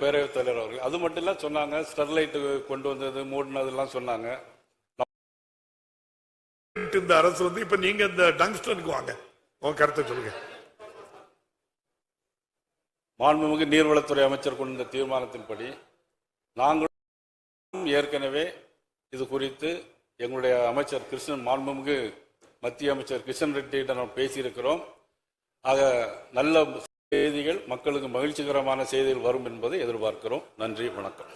பேரவைத் தலைவர் அவர்கள் அது மட்டும் இல்ல சொன்னாங்க. ஸ்டெர்லைட் கொண்டு வந்தது மூடினதெல்லாம் சொன்னாங்க. இந்த அரசு வந்து இப்ப நீங்க இந்த டங்ஸ்டனுக்கு வாங்க, உங்க கருத்தை சொல்லுங்க. மாண்புமிகு நீர்வளத்துறை அமைச்சர் கொண்ட இந்த தீர்மானத்தின்படி நாங்களும் ஏற்கனவே இது குறித்து எங்களுடைய அமைச்சர் கிருஷ்ணன், மாண்புமிகு மத்திய அமைச்சர் கிஷன் ரெட்டியிடம் நாம் பேசியிருக்கிறோம். ஆக நல்ல செய்திகள், மக்களுக்கு மகிழ்ச்சிகரமான செய்திகள் வரும் என்பதை எதிர்பார்க்கிறோம். நன்றி, வணக்கம்.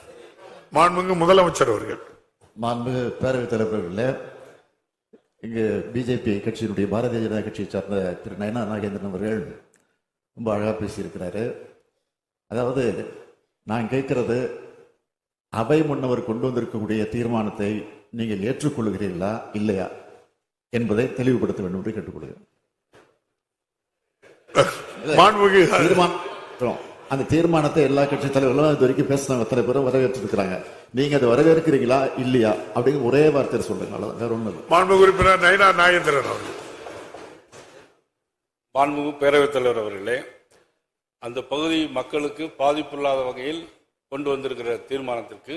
மாண்புமிகு முதலமைச்சர் அவர்கள். மாண்புமிகு பேரவைத் தலைவர்களே, இங்கு பிஜேபி கட்சியினுடைய பாரதிய ஜனதா கட்சியை சார்ந்த திரு நயனார் நாகேந்திரன் அவர்கள் ரொம்ப அழகா பேசியிருக்கிறாரு. அதாவது நான் கேட்கிறது, அவை முன்னவர் கொண்டு வந்திருக்கக்கூடிய தீர்மானத்தை நீங்கள் ஏற்றுக்கொள்கிறீர்களா இல்லையா என்பதை தெளிவுபடுத்த வேண்டும் என்று கேட்டுக்கொள்கிறேன். அந்த தீர்மானத்தை எல்லா கட்சி தலைவர்களும் இது வரைக்கும் பேசினாங்க, அத்தனை பேரும் வரவேற்றிருக்கிறாங்க. நீங்க அதை வரவேற்கிறீங்களா இல்லையா அப்படிங்கிற ஒரே வார்த்தை சொல்லுங்க. வேற ஒண்ணு. மாண்புமிகு உறுப்பினர் நயினார் நாகேந்திரன் அவர்கள். மாண்புமிகு பேரவைத் தலைவர் அவர்களே, அந்த பகுதி மக்களுக்கு பாதிப்பில்லாத வகையில் கொண்டு வந்திருக்கிற தீர்மானத்திற்கு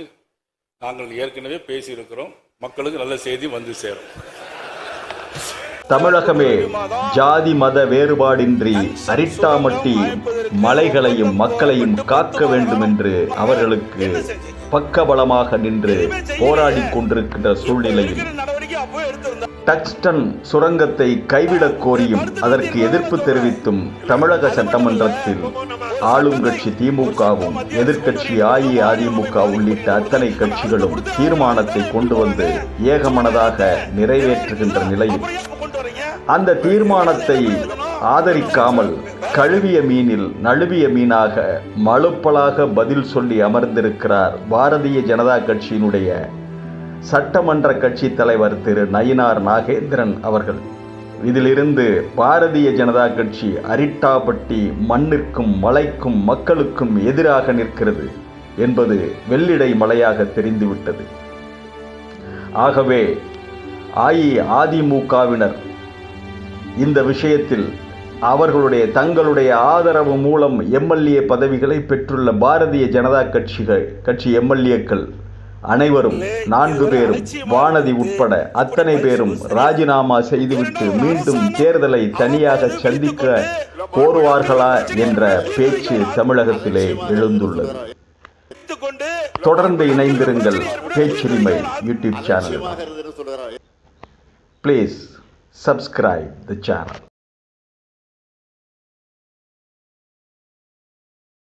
நாங்கள் ஏற்கனவே பேசியிருக்கிறோம். மக்களுக்கு நல்ல செய்தி வந்து சேரும். தமிழகமே ஜாதி மத வேறுபாடின்றி அரிட்டாமட்டி மலைகளையும் மக்களையும் காக்க வேண்டும் என்று அவர்களுக்கு பக்கபலமாக நின்று போராடி கொண்டிருக்கின்ற சூழ்நிலையில் டங்ஸ்டன் சுரங்கத்தை கைவிடக் கோரியும் அதற்கு எதிர்ப்பு தெரிவித்தும் தமிழக சட்டமன்றத்தில் ஆளும் கட்சி திமுகவும் எதிர்க்கட்சி அஇஅதிமுக உள்ளிட்ட அத்தனை கட்சிகளும் தீர்மானத்தை கொண்டு வந்து ஏகமனதாக நிறைவேற்றுகின்ற நிலையில் அந்த தீர்மானத்தை ஆதரிக்காமல் கழுவிய மீனில் நழுவிய மீனாக மழுப்பலாக பதில் சொல்லி அமர்ந்திருக்கிறார் பாரதிய ஜனதா கட்சியினுடைய சட்டமன்ற கட்சி தலைவர் திரு நயினார் நாகேந்திரன் அவர்கள். இதிலிருந்து பாரதிய ஜனதா கட்சி அரிட்டாப்பட்டி மண்ணிற்கும் மலைக்கும் மக்களுக்கும் எதிராக நிற்கிறது என்பது வெள்ளிடை மலையாக தெரிந்துவிட்டது. ஆகவே அஇஅதிமுகவினர் இந்த விஷயத்தில் அவர்களுடைய தங்களுடைய ஆதரவு மூலம் எம்எல்ஏ பதவிகளை பெற்றுள்ள பாரதிய ஜனதா கட்சி எம்எல்ஏக்கள் அனைவரும் 4 பேரும் வானதி உட்பட அத்தனை பேரும் ராஜினாமா செய்துவிட்டு மீண்டும் தேர்தலை தனியாக சந்திக்க கோருவார்களா என்ற பேச்சு தமிழகத்திலே எழுந்துள்ளது. தொடர்ந்து இணைந்திருங்கள் பேச்சுரிமை YouTube channel. Please subscribe the channel.